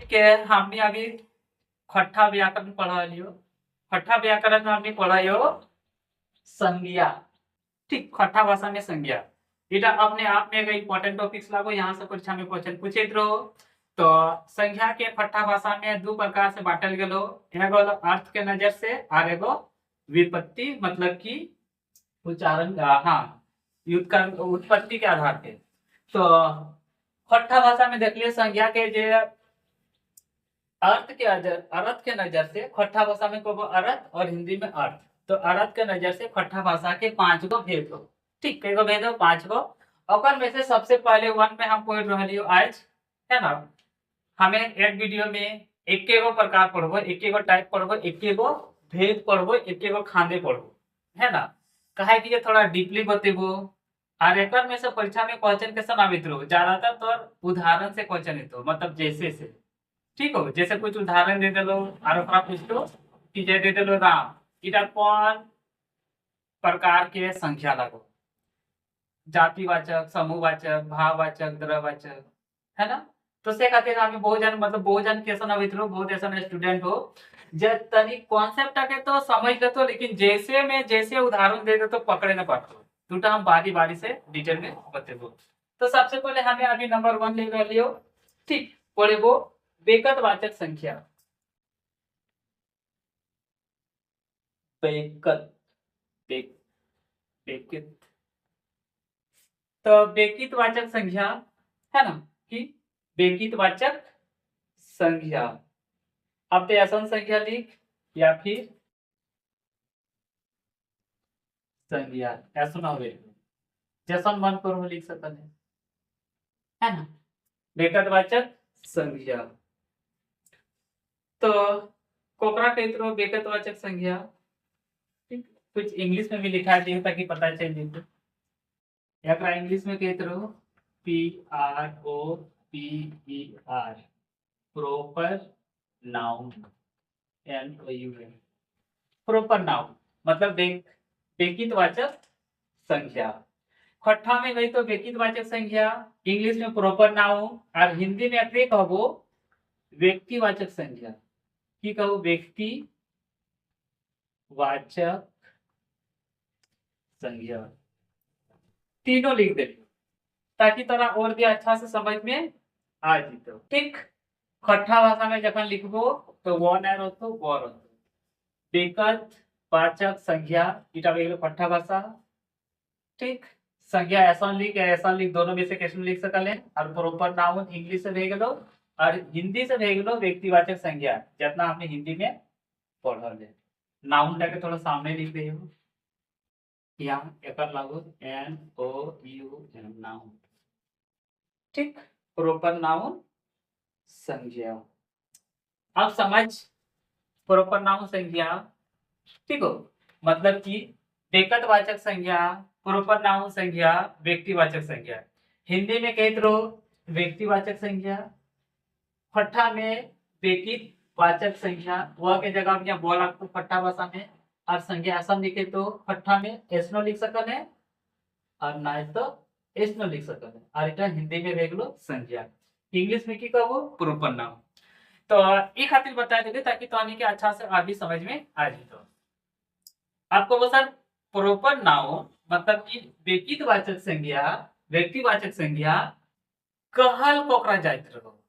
के हमने अभी छठा व्याकरण पढ़ा लियो। छठा व्याकरण में हमने पढ़ा यो संज्ञा। ठीक, छठा भाषा में संज्ञा इटा अपने आप में एक इंपॉर्टेंट टॉपिक्स लागो, यहाँ से परीक्षा में क्वेश्चन पूछे रहो। तो संज्ञा के छठा भाषा में दो प्रकार से बांटल गेलो, एगो अर्थ के नजर से और एगो विपत्ति मतलब कि उच्चारण, हाँ, उत्पत्ति के आधार पे। तो छठा भाषा में देख लियो संज्ञा के जे अर्थ के नजर से छठा भाषा में को अर्थ और हिंदी में अर्थ। तो अर्थ के नजर से छठा भाषा के 5 गो भेद हो। ठीक, कई गो भेद हो? 5 गो। और में से सबसे पहले 1 में हम पढ़ रहे हो आज, है ना। हमें एक वीडियो में एक गो प्रकार पढ़बो, एक गो टाइप पढ़बो, एक गो भेद पढ़बो, एक गो खांदे पढ़बो, है ना। कहे कि ये थोड़ा डीपली बतेबो। और एक में से परीक्षा में क्वेश्चन कैसे आवित रहो, ज्यादातर तो उदाहरण से क्वेश्चन हेतु, मतलब जैसे से। ठीक हो, जैसे कुछ उदाहरण दे देलो और ओकरा पूछलो कि जे दे देलो राम, इटा कौन प्रकार के संख्या लागो, जातिवाचक, समूहवाचक, भाववाचक, द्रववाचक, है ना। तो से खातिर हमें बहुजन मतलब बहुजन कैसन अवित रहो, बहुत ऐसा स्टूडेंट हो जे तनी कॉन्सेप्ट के तो समझ लेतो, लेकिन जैसे में जैसे उदाहरण दे दे तो पकड़े न पातो। दूटा हम बारी बारी से डिटेल में बतेबो। तो सबसे पहले हमें अभी नंबर 1 ले लियो। ठीक, पढ़ेबो बेकतवाचक संख्या। बेकत, बेकित, तो बेकितवाचक संख्या, है ना, कि बेकितवाचक संख्या। अब तो ऐसा संख्या लिख या फिर संज्ञा, ऐसा ना हो, जैसा मन करो लिख सकते है ना। बेकतवाचक संज्ञा तो कोकरा कहते रहो बेकतवाचक संज्ञा। ठीक, कुछ इंग्लिश में भी लिखा है ताकि पता चल जाए। या इंग्लिश में कहते रहो PROPER, proper noun, NOUN, proper noun मतलब बेकितवाचक संख्या। छठा में गई तो बेकितवाचक संख्या, इंग्लिश में प्रॉपर नाउन और हिंदी में अक्रे कहो व्यक्तिवाचक संख्या। की कहो व्यक्तिवाचक संज्ञा। तीनों लिख दे ताकि तोरा और भी अच्छा से समझ में आ जीतो। ठीक, छठा भाषा में जखन लिखबो तो वन एरो तो वर बेकत वाचक संज्ञा इटा वेगलो छठा भाषा। ठीक, संज्ञा ऐसा लिख दोनों में से कैसे लिख सकले। और प्रॉपर नाउन इंग्लिश से भेगलो और हिंदी से भेगलो व्यक्तिवाचक संज्ञा, जितना हमने हिंदी में पढ़ल है। नाउन के थोड़ा सामने लिख दे यहाँ एकर लागू NOUN, नाउन। ठीक, प्रॉपर नाउन संज्ञा। अब समझ प्रॉपर नाउन संज्ञा। ठीक हो, मतलब कि बेकतवाचक संज्ञा, प्रॉपर नाउन संज्ञा, व्यक्तिवाचक संज्ञा। हिंदी में कहते रहो व्यक्तिवाचक संज्ञा, छठा में बेकितवाचक संख्या, वह के जगह में बोला तो छठा भाषा में। और संज्ञा ऐसा लिखे तो छठा में एसनो लिख सकल है और ना तो एसनो लिख सकल है। और इटा हिंदी में देख लो संज्ञा, इंग्लिश में की कहो प्रॉपर नाउन। तो ये खातिर बता देते ताकि तो आने के अच्छा से आगे समझ में आ जाए। तो आपको वो सर प्रॉपर नाउन मतलब कि बेकितवाचक संज्ञा, व्यक्तिवाचक संज्ञा कहल कोकरा जाइत रहो,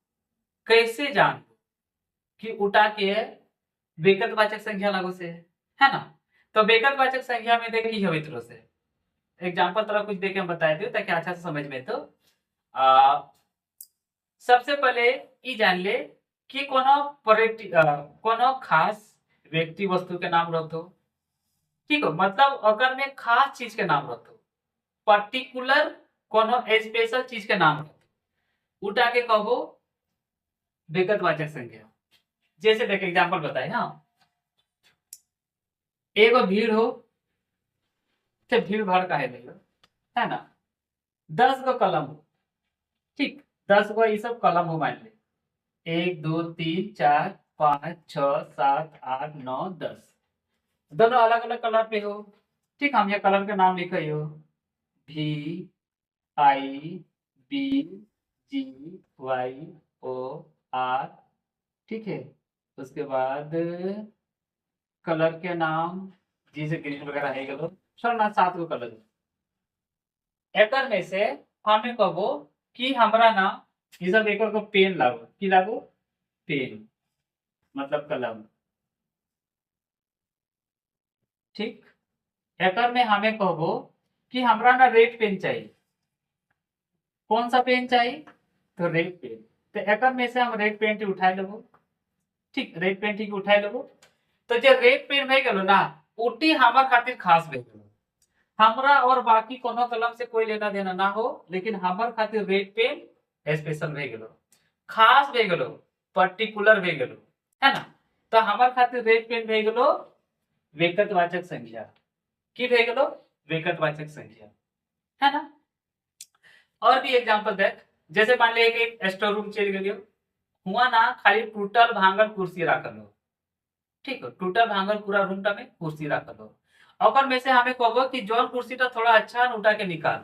कैसे जान कि उठा के बेकतवाचक संख्या लागू से, है ना। तो बेकतवाचक संख्या में देखी हो इतरो से एग्जांपल तरह कुछ देके हम बताए थे ताकि अच्छा से समझ में। तो सबसे पहले ये जान ले कि कोनो खास व्यक्ति वस्तु के नाम रखो। ठीक हो, मतलब अगर में खास चीज के नाम रखो, पर्टिकुलर कोनो स्पेशल चीज के नाम रखो, उठा के कहो बेकतवाचक संख्या। जैसे देख एग्जांपल बताए, हाँ, एगो भीड़ हो तो भीड़ भाड़ का है ना। 10 गो कलम हो, ठीक, 10 गो ये सब कलम हो मान ले, 1 2 3 4 5 6 7 8 9 10, दोनों अलग अलग कलर पे हो। ठीक, हम ये कलर के नाम लिखे हो VIBGYOR ठीक है। उसके बाद कलर के नाम जैसे ग्रीन वगैरह है गलो छोड़ ना 7 गो कलर एकर में से हमें कहबो कि हमरा ना ये सब एक को पेन लागो की लागो पेन मतलब कलम। ठीक। एकर में हमें कहबो कि हमरा ना रेड पेन चाहिए। कौन सा पेन चाहिए तो रेड पेन। तो एकर में से हम रेड पेन उठा लेबो। ठीक रेड पेन ठीक उठा लेबो। तो जो रेड पेन भे गेलो ना उटी हमार खातिर खास भे गेलो। हमरा और बाकी कोनो कलम से कोई लेना देना ना हो लेकिन हमार खातिर रेड पेन स्पेशल भे गेलो खास भे गेलो पर्टिकुलर भे गेलो है ना। तो हमार खातिर रेड पेन भे गेलो वेकतवाचक संख्या की भे गेलो वेकतवाचक संख्या है ना। और भी एग्जांपल देख जैसे मान ले एक स्टोर रूम चल गेलियो हुआ ना खाली टूटल भांगल कुर्सी रखल हो। ठीक है टूटल भांगल पूरा रूम टा में कुर्सी रखल हो और में से हमें कहबो कि जौन कुर्सी टा थोड़ा अच्छा उठा के निकाल।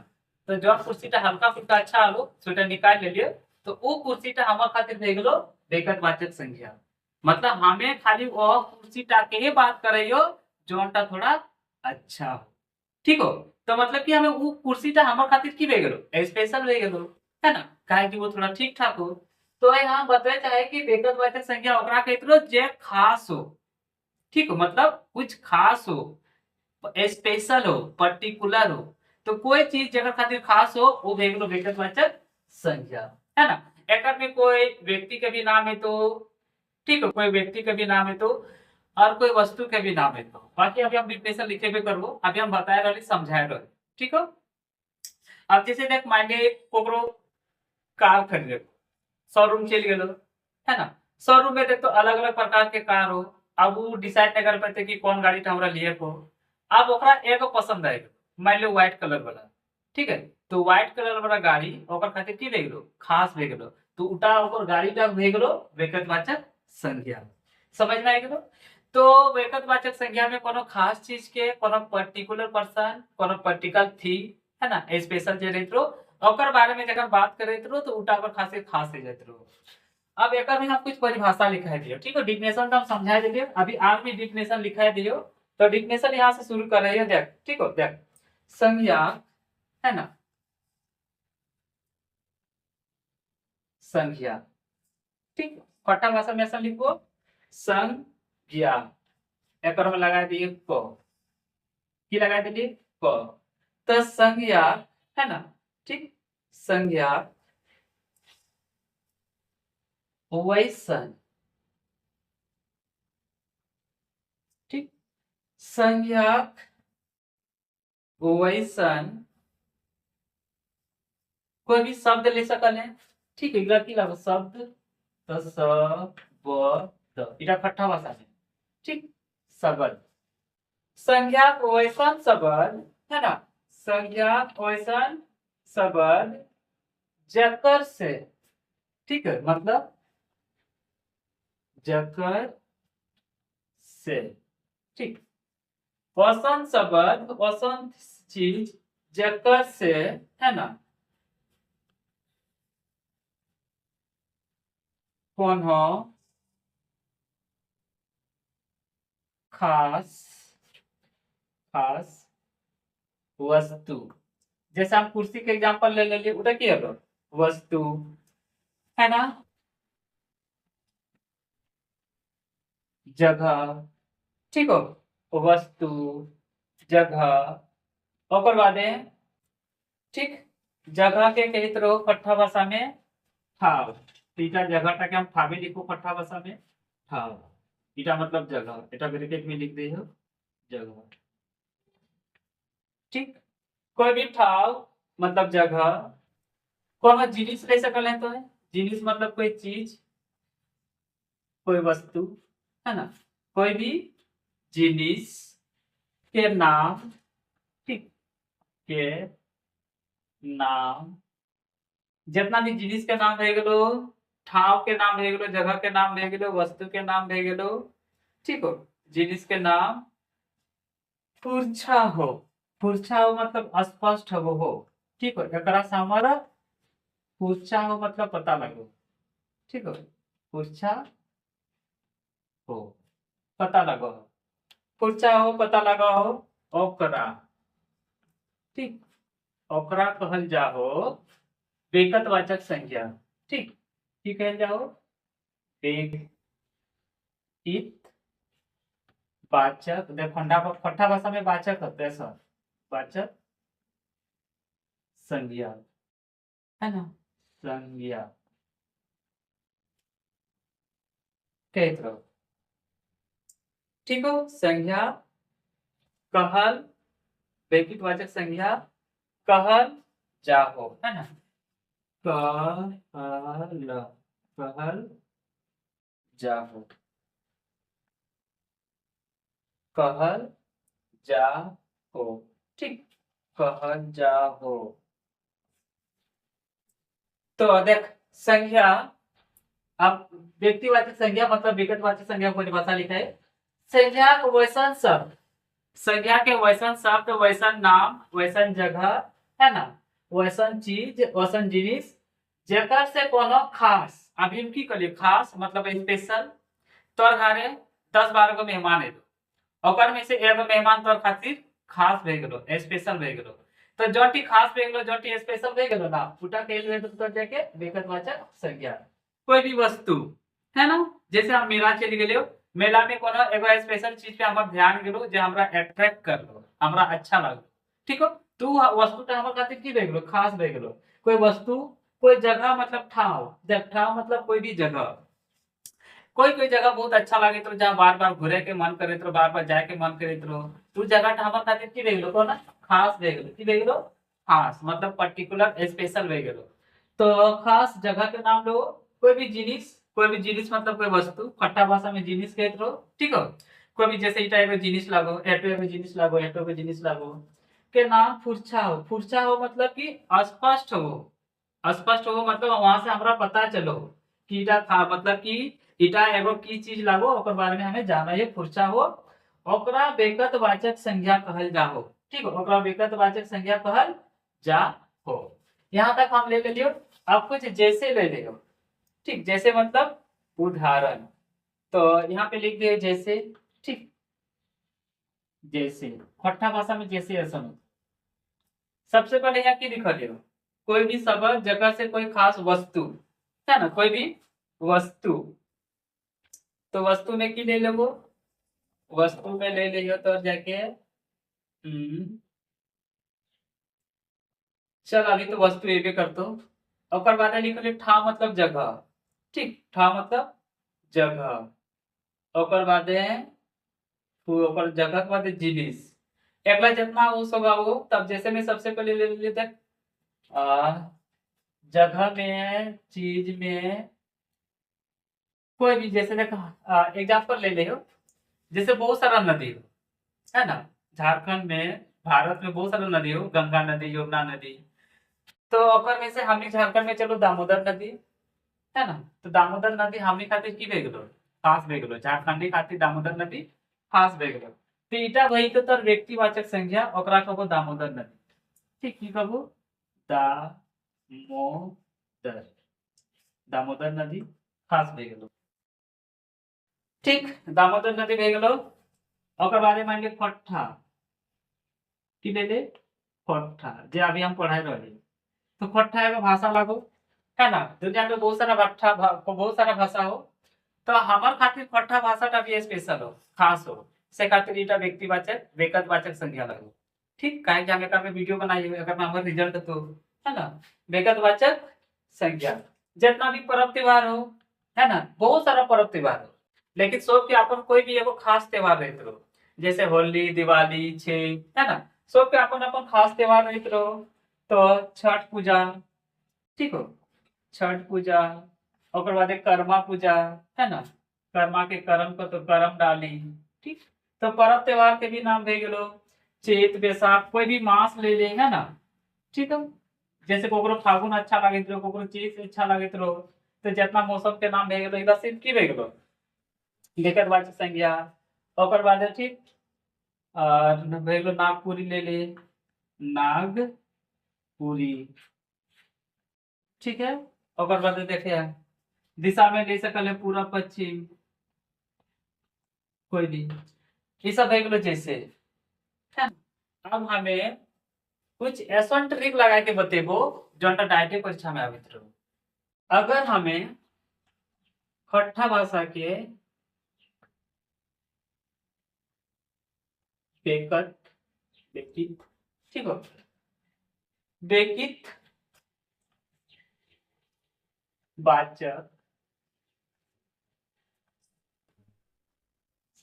तो जौन कुर्सी टा हल्का फुल्का अच्छा आलो सोटा निकाल ले लियो। तो वो कुर्सी टा हमार खातिर भे गेलो वेकतवाचक संख्या। मतलब हमें खाली वो कुर्सी टा के ही बात करियो जौन टा थोड़ा अच्छा हो। ठीक हो। तो मतलब कि हमें वो कुर्सी टा हमार खातिर की भे गेलो स्पेशल भे गेलो है ना काहे कि वो थोड़ा ठीक ठाक हो। तो यहाँ बताए चाहे कि वेकतवाचक संख्या ओकरा कहत रहो जे खास हो। ठीक हो मतलब कुछ खास हो स्पेशल हो पर्टिकुलर हो। तो कोई चीज जगह खातिर खास हो वो भे गेलो वेकतवाचक संख्या है ना। एकर में कोई व्यक्ति के भी नाम है तो ठीक है कोई व्यक्ति के भी नाम है तो और कोई वस्तु के भी नाम है तो बाकी अभी हम डिफिनेशन लिखे भी करबो अभी हम बताए रहे समझाए रहे। ठीक हो। अब जैसे देख मान ले कोकरो कार खरीदे शोरूम चल गेलो है ना। शोरूम में देख तो अलग अलग प्रकार के कार हो। अब वो डिसाइड नहीं कर पाते कि कौन गाड़ी हमरा लिए को। अब ओकरा एगो पसंद आएगा मान लो व्हाइट कलर वाला। ठीक है। तो व्हाइट कलर वाला गाड़ी ओकर खातिर की भे गेलो खास भे गेलो। तो उटा ओकर गाड़ी टा भे गेलो वेकतवाचक संख्या। समझ में आ गेलो। तो वेकतवाचक संख्या में कोनो खास चीज के कोनो पर्टिकुलर पर्सन कोनो पर्टिकुलर थिंग है ना स्पेशल जे रहत रहो ओकर बारे में जब बात करत रहो तो उटा पर खासे खास हो जात रहो। अब एकर में हम कुछ परिभाषा लिखा दियो। ठीक है डिफिनेशन तो हम समझा दियो अभी आगे भी डिफिनेशन लिखा दियो। तो डिफिनेशन यहाँ से शुरू कर रही है देख ठीक हो देख संज्ञा है ना संज्ञा। ठीक फटा भाषा में ऐसा लिखो संज्ञा एकर में लगा दिए क की लगा दिए क। तो संज्ञा है ना ठीक संज्ञा वैसन ठीक संज्ञक वैसन कोई भी शब्द ले सकल है। ठीक है की लागो शब्द तो शब्द इटा खट्टा भाषा है। ठीक शब्द संज्ञक वैसन शब्द है ना संज्ञक वैसन शब्द जकर से ठीक है मतलब जकर से ठीक वसंत शब्द वसंत चीज जकर से है ना कौन हो खास खास वस्तु। जैसे हम कुर्सी के एग्जांपल ले लेलिए उटा की हलो वस्तु है ना जगह। ठीक हो वस्तु जगह ओकर बादे ठीक जगह के कहित रहो कट्ठा भाषा में ठाव। तीटा जगह टा के हम ठावे लिखो कट्ठा भाषा में ठाव। इटा मतलब जगह एटा ब्रैकेट में लिख दियो जगह। ठीक कोई भी ठाव मतलब जगह कोनो जिनिस ले सकल है तो है जिनिस मतलब कोई चीज कोई वस्तु है ना कोई भी जिनिस के नाम ठीक के नाम जितना भी जिनिस के नाम रह गेलो ठाव के नाम रह गेलो जगह के नाम रह गेलो वस्तु के नाम रह गेलो। ठीक हो जिनिस के नाम फुरछा हो मतलब स्पष्ट हो। ठीक हो एकरा से हमारा फुरछा हो मतलब पता लगो। ठीक हो फुरछा हो, पता लगाओ। पुरचा हो, पता लगाओ। ओकरा, ठीक, ओकरा कहल जाओ बेकतवाचक संज्ञा। ठीक, की कहल जाओ बेकित वाचक। देख फट्टा भाषा में वाचक होते हैं सर, वाचक संज्ञा, है ना, संज्ञा कहते रहो। ठीक हो, संज्ञा कहल, बेकित वाचक संज्ञा कहल जाओ, है ना, कहल, कहल जाओ, कहल जाओ। ठीक, कहल जाओ। तो देख संज्ञा, अब व्यक्तिवाचक संज्ञा मतलब विगतवाचक संज्ञा को परिभाषा लिखा है। संज्ञा को वैसन शब्द, संज्ञा के वैसन शब्द, वैसन नाम, वैसन जगह, है ना, वैसन चीज, वैसन जिनिस जेकर से कोनो खास, अभी हम की करिए खास मतलब स्पेशल, तोर घरे 10-12 गो मेहमान है, ओकर में से एगो मेहमान तोर खातिर खास भे गेलो, स्पेशल भे गेलो। तो जोटी खास भे गेलो, जोटी स्पेशल भे गेलो ना, उटा कहल जाए तो जाके विगतवाचक संज्ञा। कोई भी वस्तु, है ना, जैसे हम मेला चली गेलियो, मेला में कोनो एगो स्पेशल चीज पे हमर ध्यान गेलो जे हमरा अट्रैक्ट करलो, हमरा अच्छा लागलो। ठीक हो, तू वस्तु त हमर खातिर की भे गेलो, खास भे गेलो। कोई वस्तु, कोई जगह मतलब ठाव, जब ठाव मतलब कोई भी जगह, कोई कोई जगह बहुत अच्छा लगे तो जहाँ बार बार घूरे के मन करे तो बार बार जाए के मन करे तो तू जगह हमर खातिर की भे गेलो, कोना खास भे गेलो, की भे गेलो, खास मतलब पर्टिकुलर स्पेशल भे गेलो। तो खास जगह के नाम लो, कोई भी जिनिस, कोई भी जिनिस मतलब कोई वस्तु, खट्टा भाषा में जिनिस कहत रहो। ठीक हो, कोई भी जैसे इटा एगो जिनिस लागो, एटो एगो जिनिस लागो, एटो एगो जिनिस लागो के नाम फुरछा हो। फुरछा हो मतलब कि स्पष्ट हो, स्पष्ट हो मतलब वहां से हमरा पता चलो कि इटा था, मतलब कि इटा एगो की चीज लागो, ओकर बारे में हमें जाना है, फुरछा हो। ओकरा बेकतवाचक संज्ञा कहल जाओ। ठीक हो, ओकरा बेकतवाचक संज्ञा कहल जा हो। यहाँ तक हम ले लियो। अब कुछ जैसे ले लियो। ठीक, जैसे मतलब उदाहरण, तो यहाँ पे लिख दिए जैसे। ठीक, जैसे खट्टा भाषा में जैसे ऐसा हो। सबसे पहले यहाँ की लिखा लियो, कोई भी शब्द जगह से कोई खास वस्तु, है ना, कोई भी वस्तु। तो वस्तु में की ले लो, वस्तु में ले लियो तो जाके चल अभी तो वस्तु ये भी कर दो। ओकर बाद लिख ले ठा मतलब जगह। ठीक, ठा मतलब जगह। ओकर बाद ओकर जगह के बाद जिनिस। एकला जितना वो सब आओ, तब जैसे में सबसे पहले ले लेते जगह में, चीज में, कोई भी जैसे देखो एग्जाम्पल ले ले हो, जैसे बहुत सारा नदी हो, है ना, झारखंड में, भारत में बहुत सारा नदी हो, गंगा नदी, यमुना नदी। तो ओकर में से हमनी झारखंड में चलो दामोदर नदी, है ना, तो दामोदर नदी हमनी खातिर की भे गेलो, खास भे गेलो, झारखंडी खातिर दामोदर नदी खास भे गेलो। तो इटा वही तो तर व्यक्तिवाचक संज्ञा, ओकरा कहबो दामोदर नदी। ठीक, की कहबो दामोदर, दामोदर नदी खास भे गेलो। ठीक, दामोदर नदी भे गेलो। ओकर बाद मान लियो फट्टा, की ले ले फट्टा, जे अभी हम पढ़ाई रही। तो फट्टा एगो भाषा लागो, है ना, दुनिया में बहुत सारा बहुत सारा भाषा हो। तो हमार खातिर फट्टा भाषा का भी स्पेशल हो, खास हो, से खातिर इटा व्यक्तिवाचक बेकतवाचक संज्ञा लगो। ठीक, काहे कि हम एकर में वीडियो बनाई है, एकर में हमर रिजल्ट तो, है ना, बेकतवाचक संज्ञा। जितना भी पर्व त्योहार हो, है ना, बहुत सारा पर्व त्योहार हो, लेकिन सब के अपन कोई भी एगो खास त्योहार रहत रहो, जैसे होली, दिवाली, छठ, है ना, सब के अपन अपन खास त्योहार रहत रहो। तो छठ पूजा, ठीक हो, छठ पूजा, ओकर बाद कर्मा पूजा, है ना, कर्मा के कर्म को तो कर्म डाली। ठीक, तो पर्व त्योहार के भी नाम भे गेलो, चैत बैसाख, कोई भी मास ले ले, है ना। ठीक है, जैसे कोकरो फागुन अच्छा लागत रहो, कोकरो चैत अच्छा लागत रहो। तो जितना मौसम के नाम भे गेलो, इला सिर्फ की भे गेलो बेकतवाचक संज्ञा। ओकर बाद ठीक और भे गेलो नागपुरी ले ले, नागपुरी। ठीक है, ओकर बाद देखे दिशा में ले सकल है पूरा पश्चिम, कोई भी, ये सब है जैसे, है ना। अब हमें कुछ ऐसा ट्रिक लगा के बतेबो जोनटा डायरेक्ट परीक्षा में आवित रहो। अगर हमें खट्टा भाषा के बेकत बेकित, ठीक हो, बेकित वाचक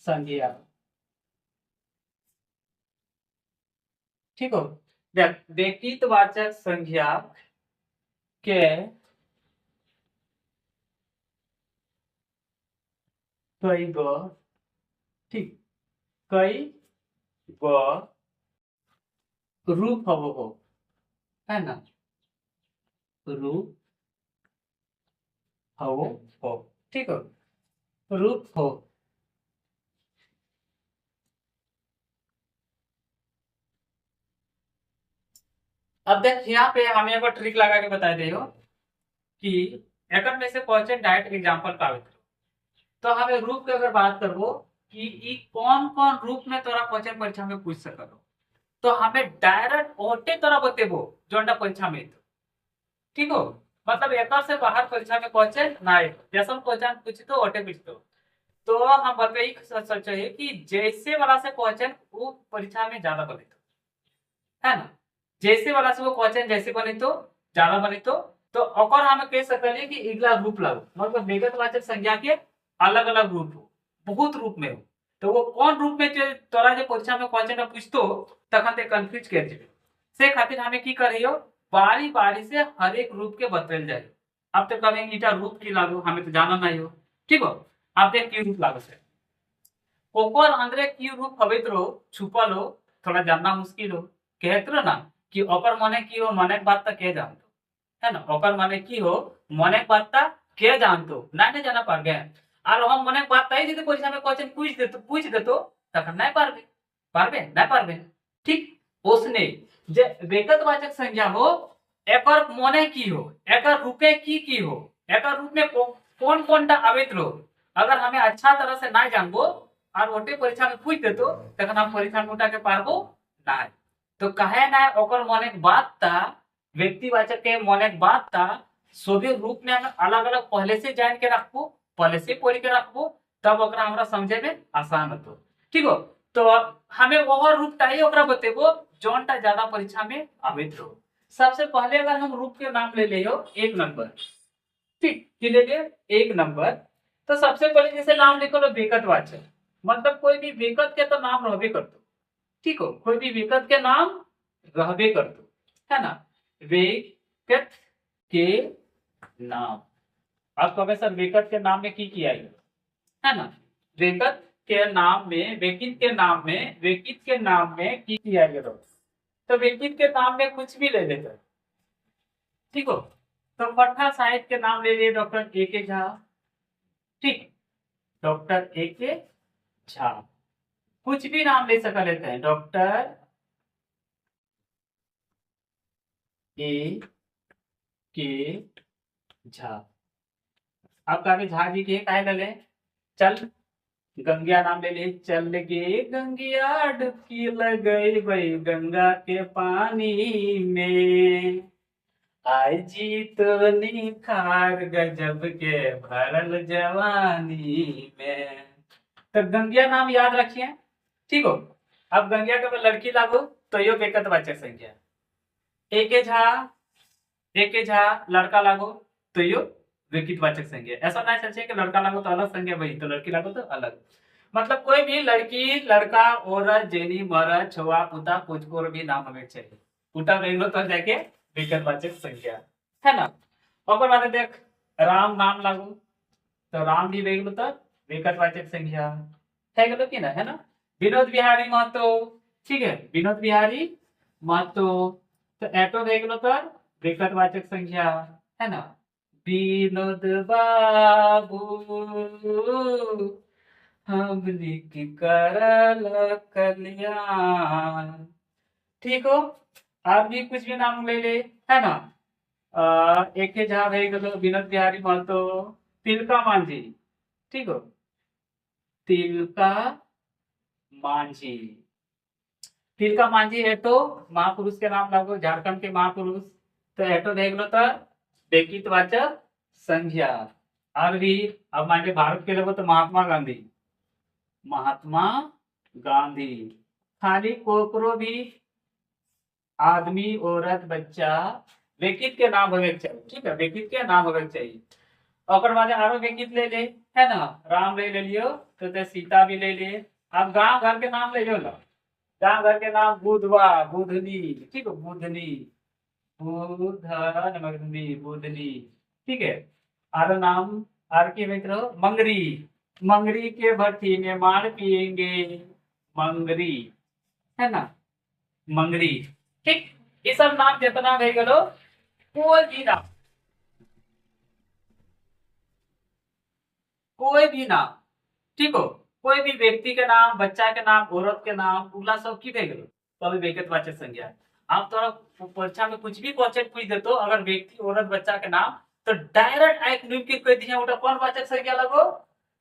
संज्ञा, ठीक हो, देख बेकित वाचक संज्ञा के कई गो, ठीक, कई गो रूप हो, है ना, रूप हो, ठीक हो, रूप हो। अब देख यहाँ पे हमें एगो ट्रिक लगा के बता दे हो कि एकर में से क्वेश्चन डायरेक्ट एग्जांपल पावे, तो हमें रूप के अगर बात करबो कि ई कौन कौन रूप में तोरा क्वेश्चन परीक्षा में पूछ सकलो, तो हमें डायरेक्ट ओटे तरह बतेबो जोनटा परीक्षा में तो, ठीक हो, मतलब एकर से बाहर परीक्षा में क्वेश्चन ना आए, जैसा क्वेश्चन पूछ तो ओटे पूछ तो हम बताई सच है कि जैसे वाला से क्वेश्चन वो परीक्षा में ज्यादा बने तो, है ना, जैसे वाला से वो क्वेश्चन जैसे बने तो ज्यादा बने तो ओकर हम कह सकते कि इगला रूप लागू, मतलब विगतवाचक संज्ञा के अलग अलग रूप हो, बहुत रूप में हो, तो वो कौन रूप में जो तोरा जो परीक्षा में क्वेश्चन पूछतो तखन ते कंफ्यूज कर जेबे, से खातिर हमें की करियो बारी बारी से हर एक रूप के बतल जाए। अब तो कभी ईटा रूप की लागू हमें तो जाना नहीं हो, ठीक हो, आप देख की रूप लागू से ओकर अंदर की रूप हवित रहो छुपल हो, थोड़ा जानना मुश्किल हो, कहत रहो ना कि ओकर माने की हो, माने बात तक के जानतो, है ना, ओकर माने की हो मने बात के जानतो ना नहीं जाना पार गए, और हम मने बात ताई यदि परीक्षा में क्वेश्चन पूछ देतो तखन नहीं पारबे, नहीं पारबे, ठीक उसने जे विगतवाचक संज्ञा हो एकर मने की हो, एकर रूपे की हो, एकर रूप में कौन कौन टा आवित रहो, अगर हमें अच्छा तरह से ना जानबो और ओटे परीक्षा में पूछ देतो तखन हम परीक्षा में उठा के पारबो ना, तो कहे ना ओकर मने बात ता व्यक्तिवाचक के मने बात ता सभी रूप में अलग अलग पहले से जान के रखबो, पहले से पढ़ के रखबो, तब ओकरा हमरा समझे में आसान होतो, ठीक हो, तो हमें वह रूप ताई ओकरा बतेबो जोनटा ज्यादा परीक्षा में आवित रहो। सबसे पहले अगर हम रूप के नाम ले लियो एक नंबर, ठीक कि ले लिए एक नंबर, तो सबसे पहले जैसे नाम लिखो लो विगतवाचक, मतलब कोई भी विगत के तो नाम रहबे करतो, ठीक हो, कोई भी विगत के नाम रहबे करतो, है ना, विगत के नाम, आप कहे सर विगत के नाम में की किया है ना, विगत के नाम में व्यक्तित्व के नाम में व्यक्तित्व के नाम में की किया गया, तो व्यक्तित्व के नाम में कुछ भी ले लेते, ठीक हो, तो पटना साहिब के नाम ले लिए डॉक्टर ए के झा, ठीक, डॉक्टर ए के झा, कुछ भी नाम ले सका लेते हैं, डॉक्टर ए के झा, आप कहा झा जी के काहे ले ले, चल गंगिया नाम ले ले, चल गे गंगिया डुबकी लगई भाई गंगा के पानी में, आई जी तो निखार गजब के भरल जवानी में, तो गंगिया नाम याद रखिए, ठीक हो, अब गंगिया का लड़की लागू तो यो विगतवाचक संज्ञा, एक झा लड़का लागो तो यो विगतवाचक संज्ञा, ऐसा नहीं सोचे कि लड़का लागो तो अलग संज्ञा वही तो लड़की लागो तो अलग, मतलब कोई भी लड़की लड़का औरत जेनी मर्द छुआ पुता कुछ को भी नाम हमें चाहिए पुता बेगलो तो जाके विगतवाचक संज्ञा, है ना, और बाद देख राम नाम लागू तो राम भी बेगलो तो विगतवाचक संज्ञा है गलो कि ना, है ना, विनोद बिहारी महतो, ठीक है, विनोद बिहारी महतो, तो एटो बेगलो तो विगतवाचक संज्ञा, है ना, विनोद बाबू हम लिख करल कल्याण, ठीक हो, आप भी कुछ भी नाम ले ले, है ना, एक के झा भे गलो विनोद बिहारी महतो, तिलका मांझी, ठीक हो, तिलका मांझी। तिलका मांझी है तो महापुरुष के नाम लागो, झारखंड के महापुरुष। तो एटो देख लो तो व्यक्तित्वाचक संज्ञा। और भी अब मान लीजिए भारत के लोगों तो महात्मा गांधी, महात्मा गांधी। खाली कोकरो भी आदमी औरत बच्चा व्यक्तित्व के नाम होवे के चाहिए, ठीक है, व्यक्तित्व के नाम होवे के चाहिए। और बाद आरो व्यक्तित्व ले ले, है ना, राम ले लियो तो सीता भी ले ले। अब गांव घर के नाम ले लो ना, गांव घर के नाम बुधवा, बुधनी, ठीक है, बुधनी, बुधनी, बुधनी, ठीक है। आरो नाम आर के मित्र मंगरी, मंगरी के भट्टी में मार पिएंगे, मंगरी, है ना, मंगरी, ठीक। ये सब नाम जितना भे गलो, कोई भी नाम, कोई भी नाम, ठीक हो, कोई भी व्यक्ति के नाम, बच्चा के नाम, औरत के नाम, उगला सब की भे गलो तो अभी व्यक्तिवाचक संज्ञा। आप थोड़ा परीक्षा में कुछ भी क्वेश्चन पूछ दे तो अगर व्यक्ति, औरत, बच्चा के नाम तो डायरेक्ट एक नियम के कोई दिया उठा कौन वाचक संज्ञा लगो,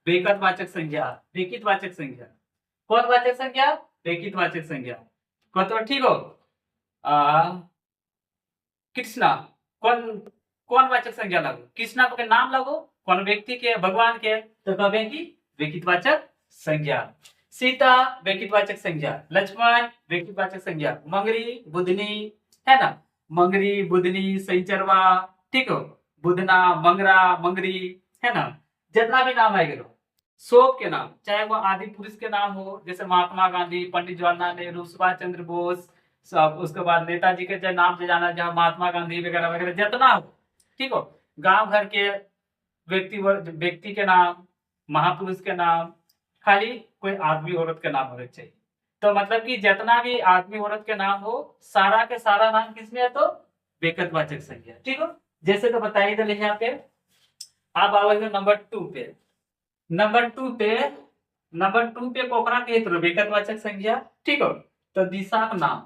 व्यक्तिवाचक संज्ञा, व्यक्तिवाचक संज्ञा। कौन वाचक संज्ञा, व्यक्तिवाचक संज्ञा। तो ठीक हो। कृष्णा कौन, कौन वाचक संज्ञा लगो, कृष्णा के नाम लगो, कौन व्यक्ति के, भगवान के, तो कहे कि व्यक्तिवाचक संज्ञा। सीता व्यक्तिवाचक संज्ञा, लक्ष्मण व्यक्तिवाचक संज्ञा, मंगरी, बुधनी, है ना, मंगरी, बुधनी, सैचरवा, ठीक हो, बुधना, मंगरा, मंगरी, है ना, जितना भी नाम आएगा सब के नाम, चाहे वो आदि पुरुष के नाम हो जैसे महात्मा गांधी, पंडित जवाहरलाल नेहरू, सुभाष चंद्र बोस, सब, उसके बाद नेताजी के जो नाम से जाना, जहाँ महात्मा गांधी वगैरह वगैरह जितना हो, ठीक हो, गांव घर के व्यक्ति के नाम, महापुरुष के नाम, खाली कोई आदमी औरत के नाम होना चाहिए। तो मतलब कि जितना भी आदमी औरत के नाम हो, सारा के सारा नाम किसमें है, तो व्यक्तिवाचक संज्ञा, ठीक हो। जैसे तो बताइए तो यहाँ पे आप आओगे नंबर 2 पे, नंबर 2 पे, नंबर 2 पे कोकरा के व्यक्तिवाचक संज्ञा, ठीक हो। तो दिशा का नाम,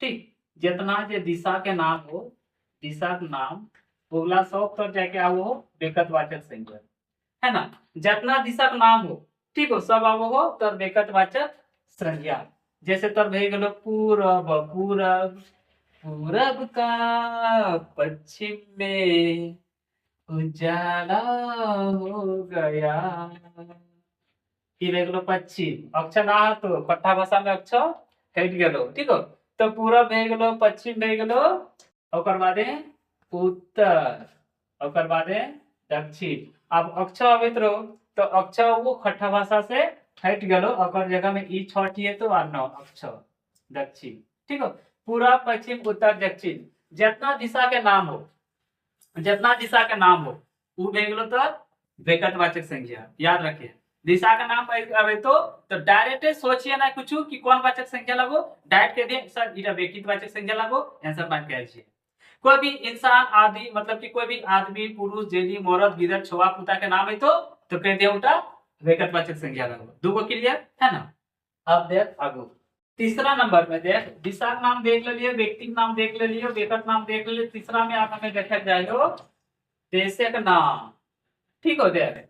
ठीक, जितना जो दिशा के नाम हो, दिशा का नाम अगला सब तो जाके आओ हो व्यक्तिवाचक संज्ञा, है ना, जितना दिशा का नाम हो, ठीक हो, सब आओ हो तो व्यक्तिवाचक संज्ञा। जैसे तो भे गलो पूरब, पूरब, पूरब का पश्चिम में उजाला हो गया, ये पश्चिम अक्षर ना तो कट्ठा भाषा में अक्षर हट गलो, ठीक हो। तो पूरब भे गलो, पश्चिम भे गलो, ओकर बादे उत्तर, ओकर बादे दक्षिण। अब अक्षर अबित रहो तो अक्षर वो खट्ठा भाषा से हट गलो, ओकर जगह में ई छठी है तो आनो अक्षर दक्षिण, ठीक हो। पूरा, पश्चिम, उत्तर, दक्षिण, जितना दिशा के नाम हो, जितना दिशा का नाम हो वो भे गलो तो व्यक्तिवाचक संज्ञा, याद रखिए। दिशा का नाम अबे तो डायरेक्ट सोचिए ना कुछ कि कौन वाचक संख्या लगो, डायरेक्ट कह दिए सर इधर व्यक्तिवाचक संख्या लगो, आंसर मान के आइए। कोई भी इंसान आदि मतलब कि कोई भी आदमी, पुरुष, जेनी, औरत, गिदड़, छोवा, पुता के नाम है तो कह दिया उल्टा व्यक्तिवाचक संख्या लगो। दो को क्लियर है ना। अब देख आगो तीसरा नंबर में देख, दिशा का नाम देख लिए, व्यक्ति का नाम देख लिए, व्यक्ति नाम देख लिए, तीसरा में आप हमें देखा जाएगा देशे का नाम, ठीक हो। देख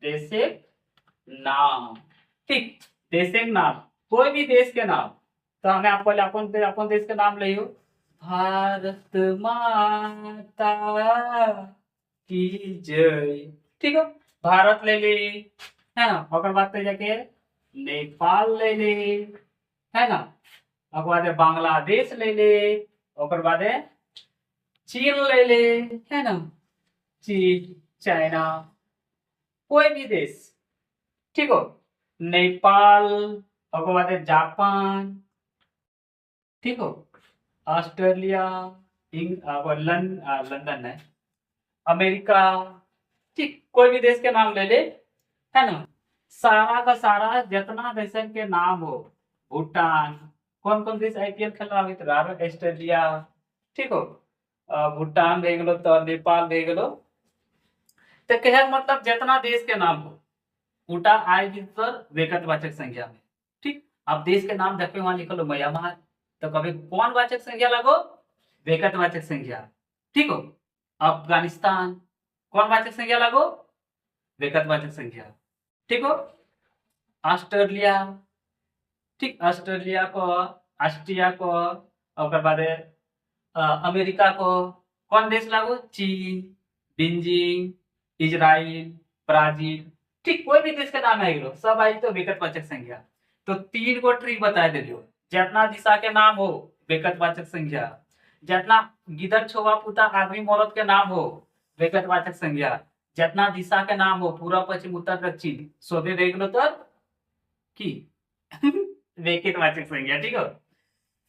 देशे नाम, ठीक, देशे नाम, कोई भी देश के नाम। तो हमें आपको अपन देश के नाम लियो, भारत माता की जय, ठीक है, भारत ले ले, है ना, और बात तो जाके नेपाल ले ले, है ना, और बाद बांग्लादेश ले ले, और बाद चीन ले ले, है ना, चीन, चाइना, कोई भी देश, ठीक हो, नेपाल, और बाद जापान, ठीक हो, ऑस्ट्रेलिया, लंदन है, अमेरिका, ठीक, कोई भी देश के नाम ले ले, है ना। सारा का सारा जितना देश के नाम हो, भूटान, कौन कौन देश आईपीएल खेल रहा है, ऑस्ट्रेलिया, ठीक हो, भूटान भे गलो, तो नेपाल भे गलो। तो कहे मतलब जितना देश के नाम हो उल्टा आएगी सर व्यक्तिवाचक संख्या में, ठीक। अब देश के नाम देखे वहां लिखो म्यांमार, तो कभी कौन वाचक संख्या लगो, व्यक्तिवाचक संख्या, ठीक हो। अफगानिस्तान, कौन वाचक संज्ञा लागो? व्यक्तिवाचक वाचक संज्ञा। ठीक हो। ऑस्ट्रेलिया, ठीक, ऑस्ट्रेलिया को, ऑस्ट्रिया को, और बाद अमेरिका को कौन देश लागो? चीन, बीजिंग, इजराइल, ब्राजील। ठीक, कोई भी देश का नाम है सब आई तो व्यक्तिवाचक संज्ञा। तो 3 को ट्रिक बता दियो। जितना दिशा के नाम हो व्यक्तिवाचक संज्ञा, जितना गिदर छोवा पुता आदमी औरत के नाम हो व्यक्तिवाचक संज्ञा, जितना दिशा के नाम हो पूर्व पश्चिम उत्तर दक्षिण सोबे वेगलो तो की व्यक्तिवाचक संज्ञा। ठीक हो।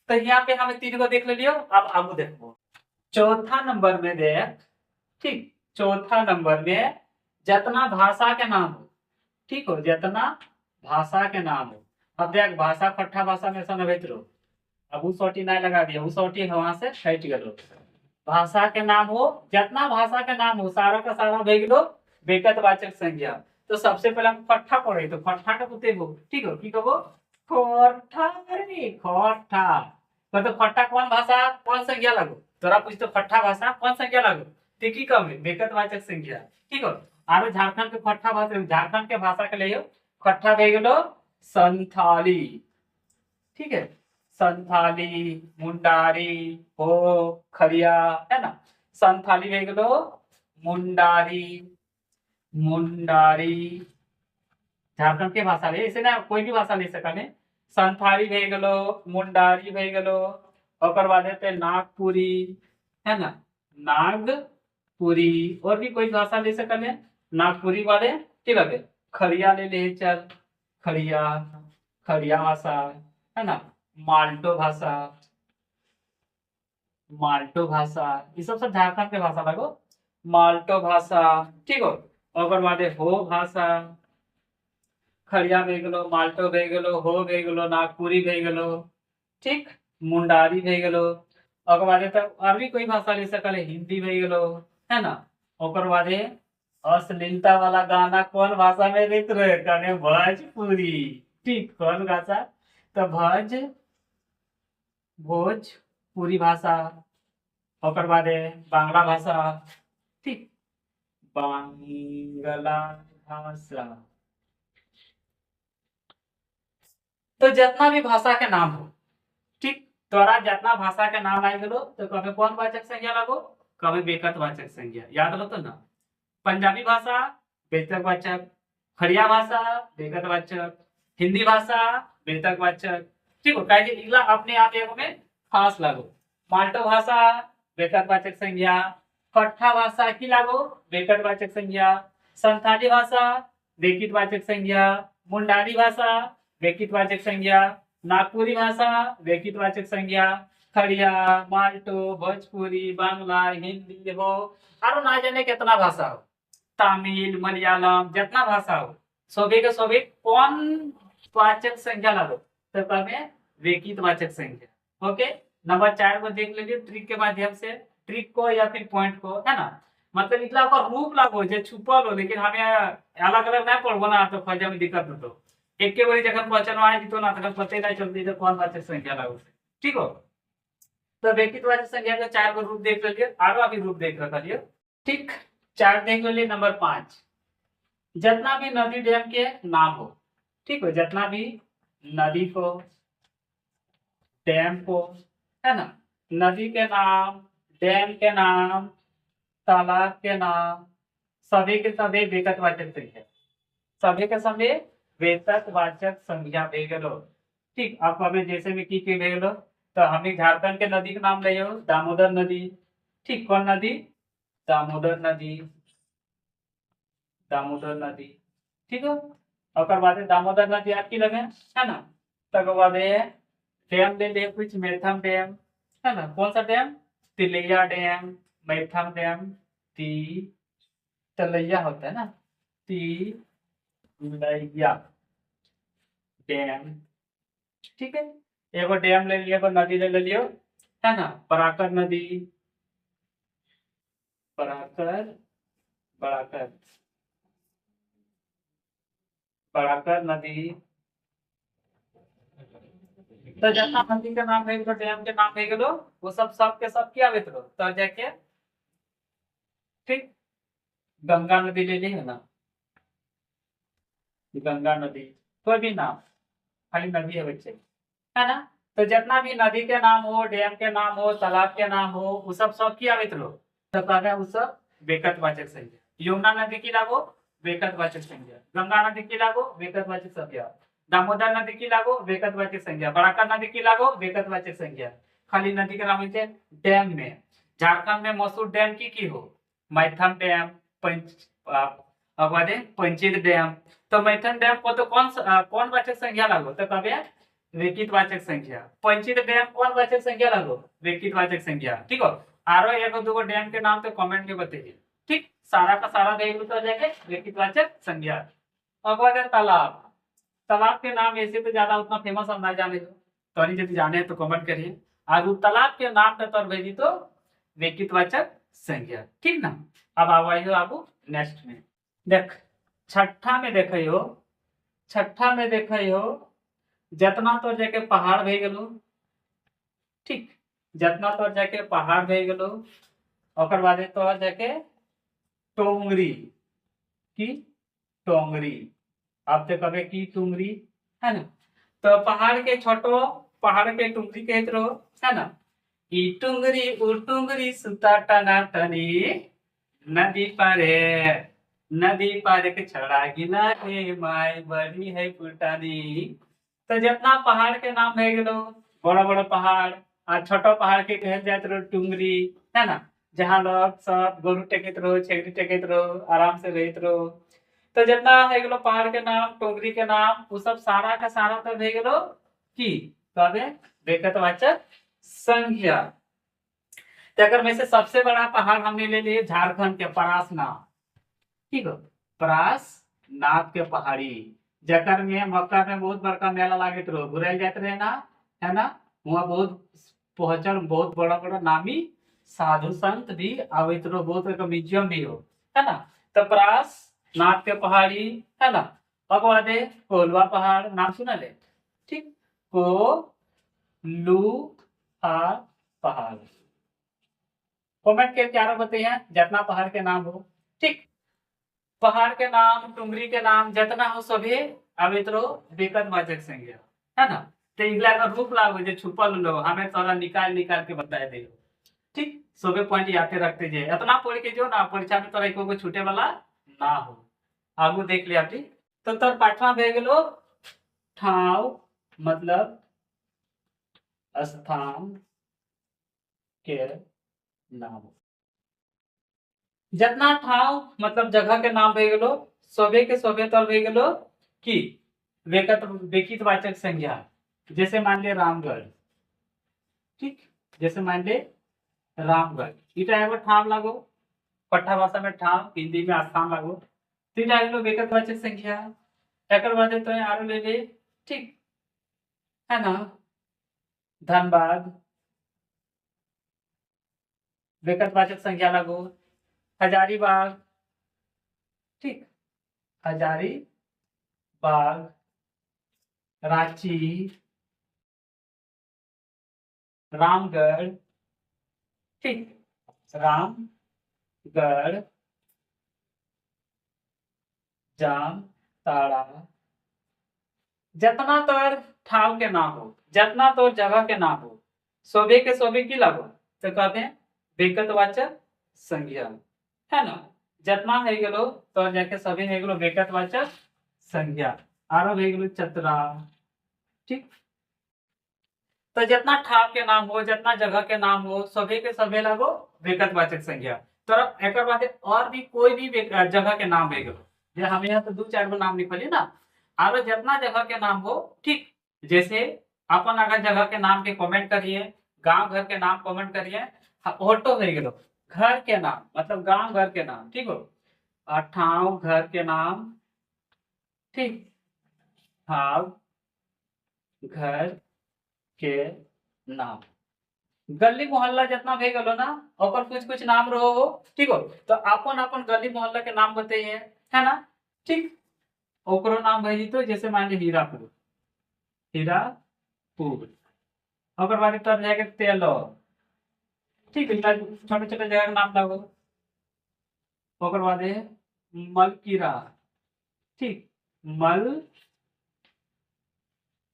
तो यहाँ पे हमें 3 को देख लियो। अब आगू देखो चौथा नंबर में देख। ठीक, चौथा नंबर में जितना भाषा के नाम हो, ठीक हो, जितना भाषा के नाम हो। अब देख भाषा खट्ठा भाषा में समझ लो। अब उ सोटी नहीं लगा दिया, उ सोटी वहां से हट गलो। भाषा के नाम हो, जितना भाषा के नाम हो सारा का सारा भेज लो व्यक्तिवाचक संज्ञा। तो सबसे पहले हम खट्ठा पढ़े तो खट्ठा का पुते हो। ठीक हो, की कहो? खट्ठा रे खट्ठा। तो खट्ठा कौन भाषा कौन संज्ञा लगो? तोरा पूछ तो खट्ठा भाषा कौन संज्ञा लगो? तो की कम व्यक्तिवाचक संज्ञा। ठीक हो। आरो झारखंड के खट्ठा भाषा, झारखंड के भाषा के लिए खट्ठा भेज लो संथाली। ठीक है, संथाली, मुंडारी, हो, खरिया, है ना। संथाली भेज लो मुंडारी, मुंडारी झारखंड के भाषा ले, इसे ना कोई भी भाषा ले सकने। संथाली भेज लो, मुंडारी भेज लो, और बाद पे नागपुरी, है ना, नागपुरी। और भी कोई भाषा ले सकने नागपुरी वाले। ठीक है, खरिया ले चल, खरिया, खरिया भाषा, है ना। माल्टो भाषा, माल्टो भाषा, ये सब झारखंड के भाषा लगो। माल्टो भाषा, ठीक हो। और बाद हो भाषा, खड़िया भे गलो, माल्टो भे गलो, हो भे गलो, नागपुरी भे गलो, ठीक, मुंडारी भे गलो। और बाद और भी कोई भाषा ले सकल, हिंदी भे गलो, है ना। और बाद अश्लीलता वाला गाना कौन भाषा में देख रहे कने? भोजपुरी। ठीक, कौन भाषा? तो भोजपुरी भाषा। और बाद बांग्ला भाषा, ठीक, बांग्ला भाषा। तो जितना भी भाषा के नाम हो, ठीक, तोरा जितना भाषा के नाम आई गलो तो कभी कौन वाचक संज्ञा लगो? कभी व्यक्तिवाचक संज्ञा। याद रहो तो ना। पंजाबी भाषा व्यक्तिवाचक, खड़िया भाषा व्यक्तिवाचक, हिंदी भाषा व्यक्तिवाचक। ठीक हो, कहे इगला अपने आप एगो में खास लागो। माल्टो भाषा व्यक्तिवाचक संज्ञा, खट्ठा भाषा की लागो व्यक्तिवाचक संज्ञा, संथाली भाषा व्यक्तिवाचक संज्ञा, मुंडारी भाषा व्यक्तिवाचक संज्ञा, नागपुरी भाषा व्यक्तिवाचक संज्ञा, खड़िया, माल्टो, भोजपुरी, बांग्ला, हिंदी हो, और ना जाने कितना भाषा हो, तमिल, मलयालम, जितना भाषा हो सभी के सभी कौन वाचक संज्ञा लगो? तो कभी व्यक्तिवाचक संज्ञा। ओके, नंबर 4 को देख लीजिए ट्रिक के माध्यम से। ट्रिक को या फिर पॉइंट को, है ना, मतलब इतना का रूप लागो जो छुपल हो, लेकिन हमें अलग अलग नहीं पढ़बो ना तो खोजे में दिक्कत हो। तो एक के बारी जखन क्वेश्चन आ जीतो ना तखन पते नहीं चलती तो कौन वाचक संख्या लागो। ठीक हो। तो व्यक्तिवाचक संख्या के 4 को रूप देख लीजिए, आगे भी रूप देख रखिए। ठीक, 4 देख लीजिए। नंबर 5, जितना भी नदी डैम के नाम हो, ठीक हो, जितना भी नदी को, डैम को, है ना, नदी के नाम, डैम के नाम, तालाब के नाम, सभी के सभी व्यक्तिवाचक संख्या, सभी के सभी व्यक्तिवाचक संज्ञा भेगलो। ठीक, आपको हमें जैसे में की भेगलो तो हमें झारखंड के नदी का नाम ले दामोदर नदी। ठीक, कौन नदी? दामोदर नदी, दामोदर नदी। ठीक है, और बाद दामोदर नदी आपकी लगे, है ना। तक बाद डैम ले ले कुछ, मैथम डैम, है ना। कौन सा डैम? तिलैया डैम, मैथम डैम, तलैया होता है ना, तिलैया डैम। ठीक है, एगो डैम ले लियो, एगो नदी ले लियो, है ना। पराकर नदी, पराकर, बड़ाकर, बड़ाकर नदी। तो जितना नदी के नाम है तो डैम के नाम है गेलो वो सब के सब क्या आवे तो जाके। ठीक, गंगा नदी ले ली है ना, गंगा नदी, कोई भी नाम, खाली नदी है बच्चे, है ना। तो जितना भी नदी के नाम हो, डैम के नाम हो, तालाब के नाम हो, वो सब क्या मित्रों, सब आ गया, वो सब बेकतवाचक संज्ञा। यमुना नदी की लागो बेकतवाचक संज्ञा, गंगा नदी की लागो बेकतवाचक संज्ञा, दामोदर नदी की लागो बेकतवाचक संज्ञा, बराकर नदी की लागो बेकतवाचक संज्ञा। खाली नदी के नाम होते डैम में, झारखंड में मशहूर डैम की हो, मैथन डैम, पंच पंचित डैम। तो मैथन डैम को तो कौन वाचक संज्ञा लागो, तो कभी व्यक्तिवाचक संख्या। पंचित डैम कौन वाचक संख्या लागो, व्यक्तिवाचक संख्या, ठीक हो। आरो एक दो डैम के नाम तो कमेंट में बताइए, ठीक। सारा का सारा देख लो तो जाके व्यक्तिवाचक संख्या। अब आ गया तालाब, तालाब के नाम ऐसे तो ज्यादा उतना फेमस हम ना जाने दो, तो नहीं यदि जाने तो कमेंट करिए। आगू तालाब के नाम पे तो भेजी तो व्यक्तिवाचक संख्या, ठीक ना। अब आवाइयो आगू नेक्स्ट में देख, छठा में देखियो, छठा में देखियो, जितना तो जाके पहाड़ भे गेलो, ठीक, जितना तो जाके पहाड़ भे गेलो, ओकर बाद तो जाके टोंगरी की, टोंगरी, आप तो कभी की टुंगरी, है ना। तो पहाड़ के छोटो, पहाड़ के टुंगरी कहत रहो, है ना। ई टुंगरी उ टुंगरी सुता टना टनी, नदी पारे, नदी पार के छड़ा गिला हे माय बड़ी है पुटानी। तो जितना पहाड़ के नाम है गेलो, बड़ा बड़ा पहाड़ और छोटा पहाड़ के कहल जात रहो टुंगरी, है ना। जहाँ लोग सब गोरु टेकत रहो, छेगड़ी टेकत रहो, आराम से रहत रहो। तो जितना है गेलो पहाड़ के नाम, टुंगरी के नाम, वो सब सारा का सारा तो है गेलो की कबे बेकतवाचक संख्या। तो अगर में से सबसे बड़ा पहाड़ हमने ले लिए झारखंड के परासनाथ, ठीक है, परासनाथ के पहाड़ी, जकर में मक्का में बहुत बड़का मेला लागत रहो, घुराई जाते रहे ना, है ना। वहाँ बहुत पहुंचल, बहुत बड़ा बड़ा नामी साधु संत भी आवित रहो, बहुत बड़ा म्यूजियम भी हो, है ना। तो परासनाथ के पहाड़ी, है ना। अब वादे कोलवा पहाड़, नाम सुना ले, ठीक, कोलुहा पहाड़, कमेंट के क्या बताइए जितना पहाड़ के नाम हो, ठीक। पहाड़ के नाम, टुंगरी के नाम जितना हो सभी अवित्रो बेकतवाचक संज्ञा, है ना। तो इगला का रूप लागो जो छुपल लो, हमें थोड़ा निकाल निकाल के बताए दे, ठीक। सभी पॉइंट याद रखते जाए, इतना पढ़ के जो ना परीक्षा में तोरा एको छूटे वाला ना हो। आगू देख लिया ठीक। तो तोर पाठवा भे गेलो ठाव, मतलब स्थान के नाम, जितना ठाव मतलब जगह के नाम भे गेलो, सोबे के सोबे तर भे गेलो की व्यक्तिवाचक संज्ञा। जैसे मान ले रामगढ़, ठीक, जैसे मान ले रामगढ़, इटा एगो ठाव लागो, पट्टा भाषा में ठाव, हिंदी में स्थान लागो, तो इटा एगो व्यक्तिवाचक संख्या। एकर बाद तो आरो ले ले, ठीक, है ना। धनबाद व्यक्तिवाचक संख्या लागो, हजारीबाग, ठीक, हजारीबाग, रांची, रामगढ़, ठीक, रामगढ़, जामताड़ा। जितना तोर ठाव के नाम हो, जितना तोर जगह के नाम हो, सोबे के सोबे की लागो, तो कहते हैं बेकतवाचक संज्ञा, है ना। जितना है गेलो तो जाके सभी है गेलो बेकतवाचक संज्ञा। आरो है गेलो चतरा, ठीक। तो जितना ठाव के नाम हो, जितना जगह के नाम हो, सभी के सभी लागो बेकतवाचक संज्ञा। तो एक बाद और भी कोई भी जगह के नाम है गेलो, जे हम यहाँ तो दो चार गो नाम लिखली ना, आरो जितना जगह के नाम हो, ठीक। जैसे अपन अगर जगह के नाम के कमेंट करिए, गांव घर के नाम कमेंट करिए, ऑटो हो गेलो घर के नाम, मतलब गांव घर के नाम, ठीक हो, ठाव घर के नाम, ठीक, ठाव घर के नाम। गली मोहल्ला जितना भी गलो ना, और कुछ कुछ नाम रहो, ठीक हो, तो अपन अपन गली मोहल्ला के नाम बताइए, है ना, ठीक। ओकरो नाम भेजी तो जैसे मान ली हीरापुर, हीरापुर, ओकर बाद तर जाके तेलो, ठीक है, छोटे छोटे जगह के नाम लागो, ओकर बाद है मलकीरा, ठीक, मल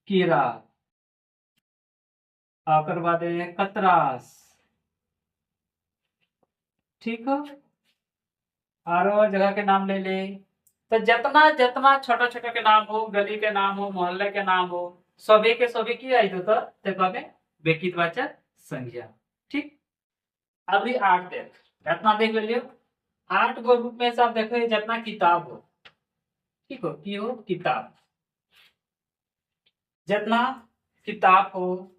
कीरा। ओकर बाद है कतरास, ठीक है। और जगह के नाम ले ले, तो जितना जितना छोटा छोटा के नाम हो, गली के नाम हो, मोहल्ले के नाम हो, सभी के सभी की आई तो कहबे व्यक्तिवाचक संज्ञा, ठीक। अभी आठ देख, इतना देख ले लियो। आठ गो रूप में से आप देखो जितना किताब हो, ठीक हो, की हो किताब, जितना किताब हो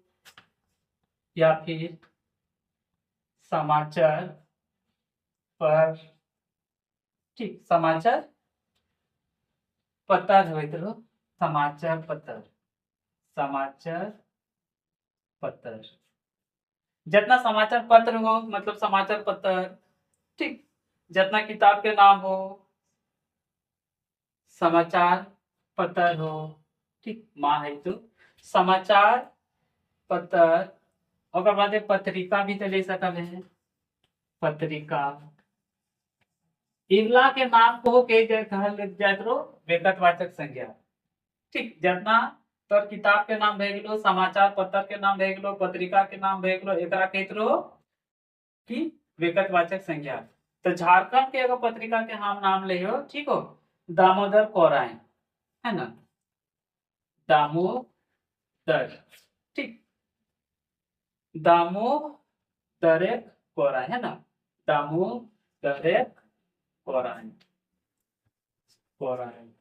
या फिर समाचार पर, ठीक, समाचार पत्र होइत रहो, समाचार पत्र, समाचार पत्र, जितना समाचार पत्र हो मतलब समाचार पत्र, ठीक। जितना किताब के नाम हो समाचार पत्र हो, ठीक, माँ है तो समाचार पत्र। और बाद पत्रिका भी तो ले सकते हैं, पत्रिका। इगला के नाम को के कहल जात रो व्यक्तिवाचक संज्ञा, ठीक। जितना तो किताब के नाम भे गेलो, समाचार पत्र के नाम भे गेलो, पत्रिका के नाम भे गेलो, एकरा कहत रहो कि व्यक्तिवाचक संज्ञा। तो झारखंड के अगर पत्रिका के हम नाम ले हो, ठीक हो, दामोदर कोराइन, है ना, दामोदर, ठीक, दामोदर कोराइन, है ना, Damodar Quervain, Quervain,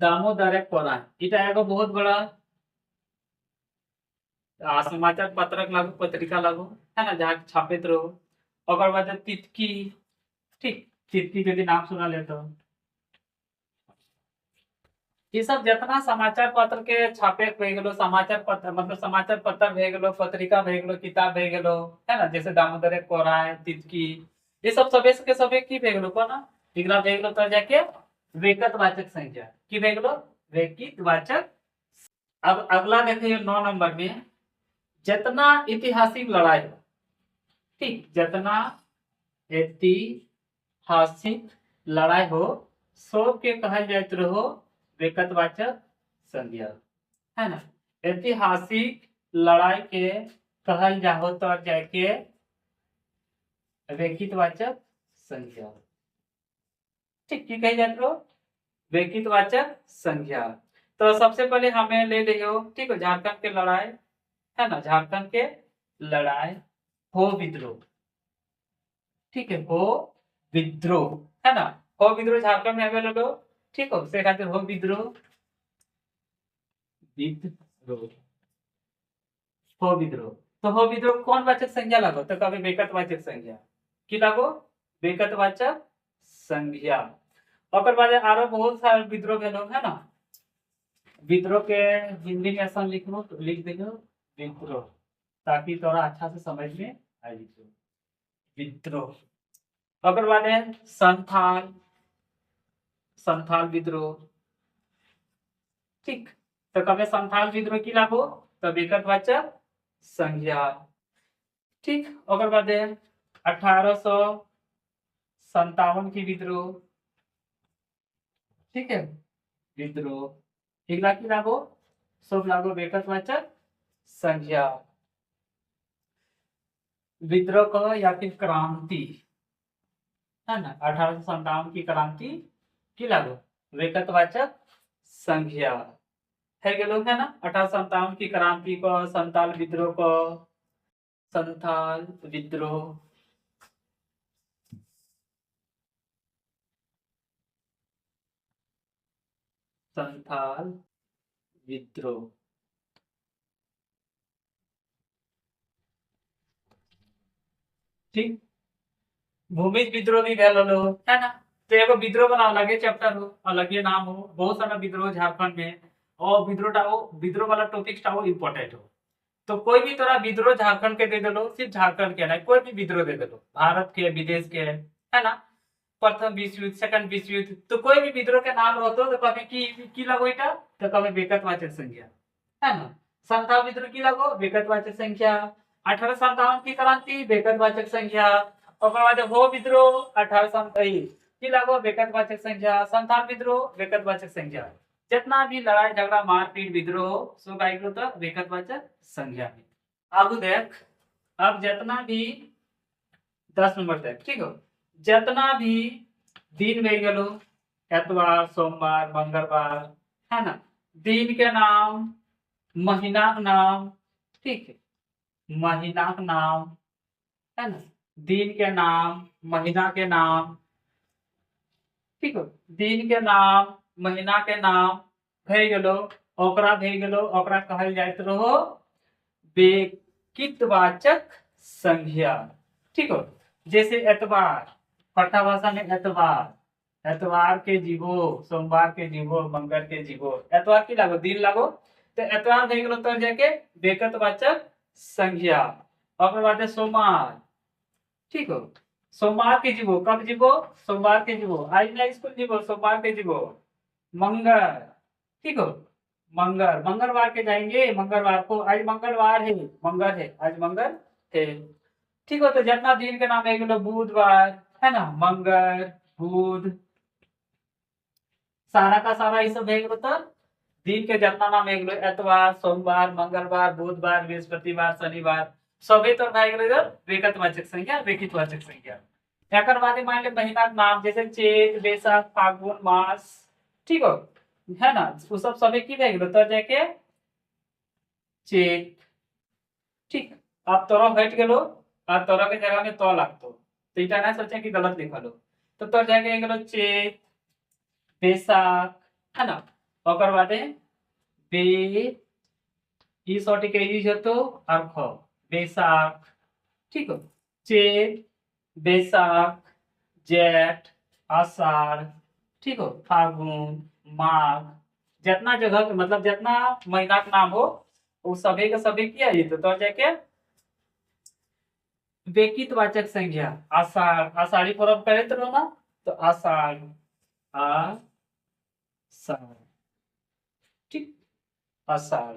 Damodar Quervain, इटा एगो बहुत बड़ा समाचार पत्रक लागू, पत्रिका लागू, है ना, जहाँ छापित रहो। और बाद तितकी, ठीक, तितकी यदि नाम सुना ले तो ये सब जितना समाचार पत्र के छापे भे गेलो, समाचार पत्र मतलब समाचार पत्र भे गेलो, पत्रिका भे गेलो, किताब भे गेलो, है ना, जैसे दामोदर कोराइन, तितकी, ये सब सबे के सबे की भे गेलो को ना, इगला भे गेलो तो जाके व्यक्तिवाचक संज्ञा की भे गेलो व्यक्तिवाचक। अब अगला देखिए 9 नंबर में, जितना ऐतिहासिक लड़ाई हो, ठीक, जितना ऐतिहासिक लड़ाई हो सब के कहल जात रहो व्यक्तिवाचक संज्ञा, है ना। ऐतिहासिक लड़ाई के कहल जाहो तो जाके व्यक्तिवाचक संज्ञा, ठीक, की कही जात रहो व्यक्तिवाचक संज्ञा। तो सबसे पहले हमें ले लियो, ठीक है, झारखंड के लड़ाई, है ना, झारखंड के लड़ाई हो विद्रोह, ठीक है, हो विद्रोह, है ना, हो विद्रोह झारखंड में अवेलेबल हो, ठीक हो, से खातिर हो विद्रोह, विद्रोह, हो विद्रोह। तो हो विद्रोह कौन वाचक संज्ञा लागो तो कभी व्यक्तिवाचक संज्ञा की लागो व्यक्तिवाचक संज्ञा। और बाद आरो बहुत सारे विद्रोह भेलो, है ना, विद्रोह के हिंदी में ऐसा लिखो तो लिख देना विद्रोह, ताकि थोड़ा अच्छा से समझ में आ जाए विद्रोह। और बाद है संथाल, संथाल विद्रोह, ठीक। तो कभी संथाल विद्रोह की लागो तो व्यक्तिवाचक संज्ञा, ठीक। और बाद है 1857 की विद्रोह, ठीक है, विद्रोह इगला की लागो सब लागो व्यक्तिवाचक संज्ञा। विद्रोह को या फिर क्रांति, है ना, 1857 की क्रांति की लागो व्यक्तिवाचक संज्ञा है गेलो, है ना। 1857 की क्रांति को, संथाल विद्रोह को, संथाल विद्रोह, संथाल विद्रोह, ठीक। भूमिज विद्रोह भी भेल हो, है ना। तो एगो विद्रोह वाला अलगे चैप्टर हो, अलगे नाम हो, बहुत सारा विद्रोह झारखंड में, और विद्रोह वाला टॉपिक इम्पोर्टेंट हो। तो कोई भी तरह विद्रोह झारखंड के दे दो, सिर्फ झारखंड के नहीं, कोई भी विद्रोह दे दो, भारत के, विदेश के, है ना, प्रथम विश्व युद्ध, सेकंड विश्व युद्ध, तो कोई भी विद्रोह के नाम रहते तो कभी की लगो इटा तो कभी व्यक्तिवाचक संज्ञा, है ना। संथाल विद्रोह की लगो व्यक्तिवाचक संख्या, 1857 की क्रांति व्यक्तिवाचक संख्या, ओकर बाद हो विद्रोह 1827 की लागो बेकतवाचक संख्या, संथाल विद्रोह बेकतवाचक संख्या। जितना भी लड़ाई झगड़ा मारपीट विद्रोह सब आई गेलो तो बेकतवाचक संख्या में। आगू देख, अब जितना भी 10 नंबर तक ठीक हो, जितना भी दिन में गेलो एतवार सोमवार मंगलवार है ना, दिन के नाम महीना का नाम, ठीक है, महीना का नाम है ना, दिन के नाम महीना के नाम, ठीक हो, दिन के नाम महीना के नाम भे गेलो, ओकरा भे गेलो, ओकरा कहल जाइत रहो बेकितवाचक संज्ञा, ठीक हो। जैसे एतवार, पट्टा भाषा में एतवार, एतवार के जीवो, सोमवार के जीवो, मंगल के जीवो, एतवार की लागो दिन लागो, तो एतवार भे गेलो तो जाके बेकतवाचक संज्ञा। ओकर बाद सोमवार, ठीक हो, सोमवार के जीवो, कब जीवो, सोमवार के जीवो, आज ना स्कूल जीवो, सोमवार के जीवो। मंगल, ठीक हो, मंगल मंगलवार के जाएंगे, मंगलवार को, आज मंगलवार है, मंगल है, आज मंगल है, ठीक हो। तो जितना दिन के नाम है बुधवार है ना, मंगल बुध, सारा का सारा ये सब है तो दिन के जितना नाम है एतवार सोमवार मंगलवार बुधवार बृहस्पतिवार शनिवार सभी तो बेकतवाचक संख्या बेकितवाचक संख्या। एकर बाद मान ले महीना के नाम जैसे चैत बैसाख फागुन मास, ठीक हो, है ना, वो सब सभी की भे गेलो तो जाके चैत, ठीक। अब तोरा हट गेलो और तोरा के जगह में तो लागतो, तो इटा ना सोचे कि गलत लिखलो, तो तोर जाके गेलो चैत बैसाख है ना, ओकर बादे बे ई सोटी के ई जतो और ख बैसाख, ठीक हो, चैत बैसाख जेठ आषाढ़, ठीक हो, फागुन माघ, जितना जगह मतलब जितना महीना का नाम हो वो सभी का सभी किया ये तो जाके बेकितवाचक संख्या। आषाढ़, आषाढ़ी पर्व करे तो ना, तो आषाढ़ आषाढ़, ठीक, आषाढ़।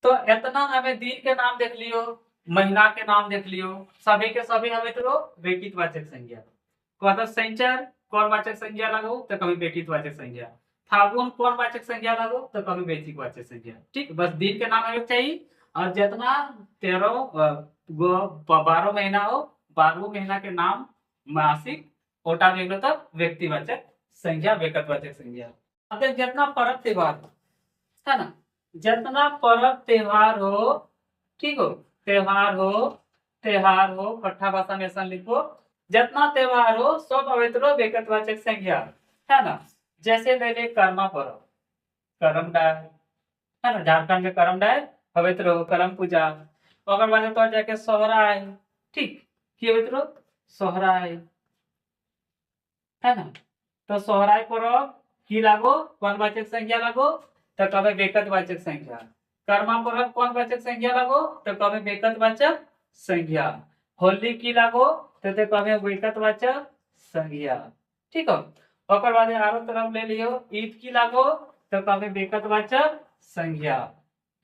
तो इतना हमें दिन के नाम देख लियो, महीना के नाम देख लियो, सभी के सभी हमें तो बेकितवाचक संज्ञा। कहता संचार कौन वाचक संज्ञा लगो तो कभी बेकितवाचक संज्ञा, फागुन कौन वाचक संज्ञा लगो तो कभी बेकितवाचक संज्ञा, ठीक। बस दिन के नाम हमें चाहिए और जितना 12 महीना हो 12 महीना के नाम मासिक ओटा में तो व्यक्तिवाचक संज्ञा बेकतवाचक संज्ञा। अब जितना पर्व त्योहार है ना, जितना पर्व त्योहार हो, ठीक हो, त्योहार हो पट्टा भाषा में ऐसा लिखो, जितना त्योहार हो सब अवेतरो बेकतवाचक संज्ञा है ना। जैसे ले ले कर्मा पर्व, करम डाल है ना, झारखंड में करम डाल अवेतरो करम पूजा, ओकर बाद तो जाके सोहराय, ठीक, की अवेतरो सोहराय है ना। तो सोहराय पर्व की लागो कौन वाचक संज्ञा लागो तो कभी बेकतवाचक संज्ञा। कर्मा पर्व कौन वाचक संज्ञा लागो तो कभी बेकतवाचक संज्ञा। होली की लागो तो कभी बेकतवाचक संज्ञा, ठीक हो। ओकर बाद आरो तरफ ले लियो, ईद की लागो तो कभी बेकतवाचक संज्ञा,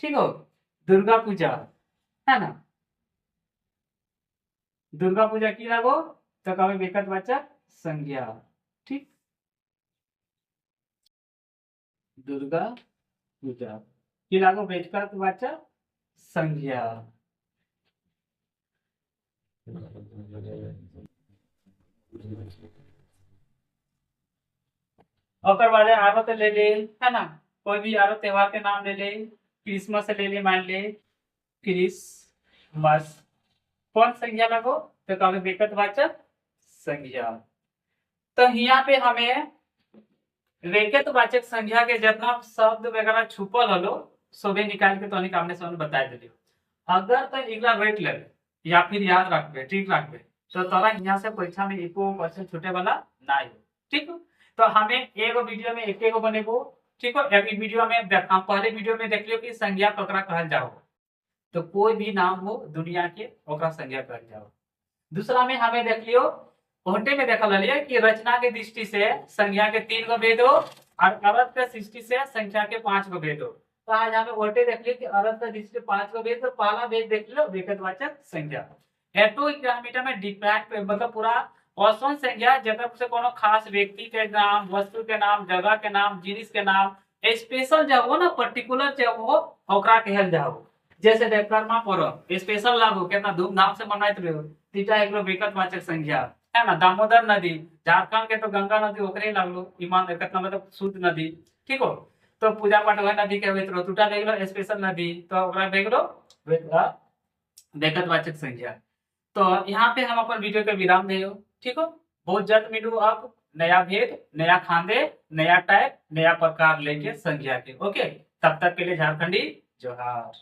ठीक हो। दुर्गा पूजा है ना, दुर्गा पूजा की लागो तो कभी बेकतवाचक संज्ञा, ठीक। दुर्गा पूजा की लागो बेकतवाचक संज्ञा। ओकर बाद आरो तो ले ले है ना, कोई भी आरो त्योहार के नाम ले ले, क्रिसमस ले ले, मान ले क्रिसमस कौन संज्ञा लगो तो कभी बेकतवाचक संज्ञा। तो यहाँ पे हमें बेकतवाचक संज्ञा के जितना शब्द वगैरह छुपल हलो सोबे निकाल के तो आमने सामने बता दिलियो। अगर तो इगला रेट ले या फिर याद रखबे, ठीक रखबे, तो तोरा यहाँ से परीक्षा में एको क्वेश्चन छूटे वाला नहीं हो, ठीक। तो हमें एगो वीडियो में एक बनेबो, ठीक हो। एक वीडियो में पहले वीडियो में देख लियो कि संज्ञा ककरा कहल जाओ, तो कोई भी नाम हो दुनिया के ओकरा संज्ञा कहल जाओ। दूसरा में हमें देख लियो ओटे में देखल लिया कि रचना के दृष्टि से संज्ञा के 3 गो भेद हो और अर्थ के दृष्टि से संख्या के 5 गो भेद हो। तो आज हमें ओटे देख लियो कि अर्थ के दृष्टि से 5 गो भेद, तो पहला भेद देख लो बेकतवाचक संज्ञा। हेटेरोग्राम मीटर में डिपेंड मतलब पूरा औसत संख्या जगह से कोनो खास व्यक्ति के नाम, वस्तु के नाम, जगह के नाम, जिनिस के नाम स्पेशल जो हो ना पर्टिकुलर जो हो ओकरा कहल जाओ। जैसे कर्मा पर्व स्पेशल लागू कितना धूमधाम से मनाइत रहो तीटा एकरो विकटवाचक संख्या है ना। दामोदर नदी झारखंड के तो गंगा नदी ओकरे लागलो ईमान कितना मतलब शुद्ध नदी ठीक हो। तो पूजा पाठ वह नदी के होइत रहो टूटा देखलो स्पेशल नदी तो ओकरा देखलो विकटवाचक संख्या। तो यहाँ पे हम अपन वीडियो के विराम दे ठीक हो। बहुत जल्द मिलू अब नया भेद, नया खांदे, नया टाइप, नया प्रकार लेके संख्या के। ओके, तब तक के लिए झारखंडी जोहार।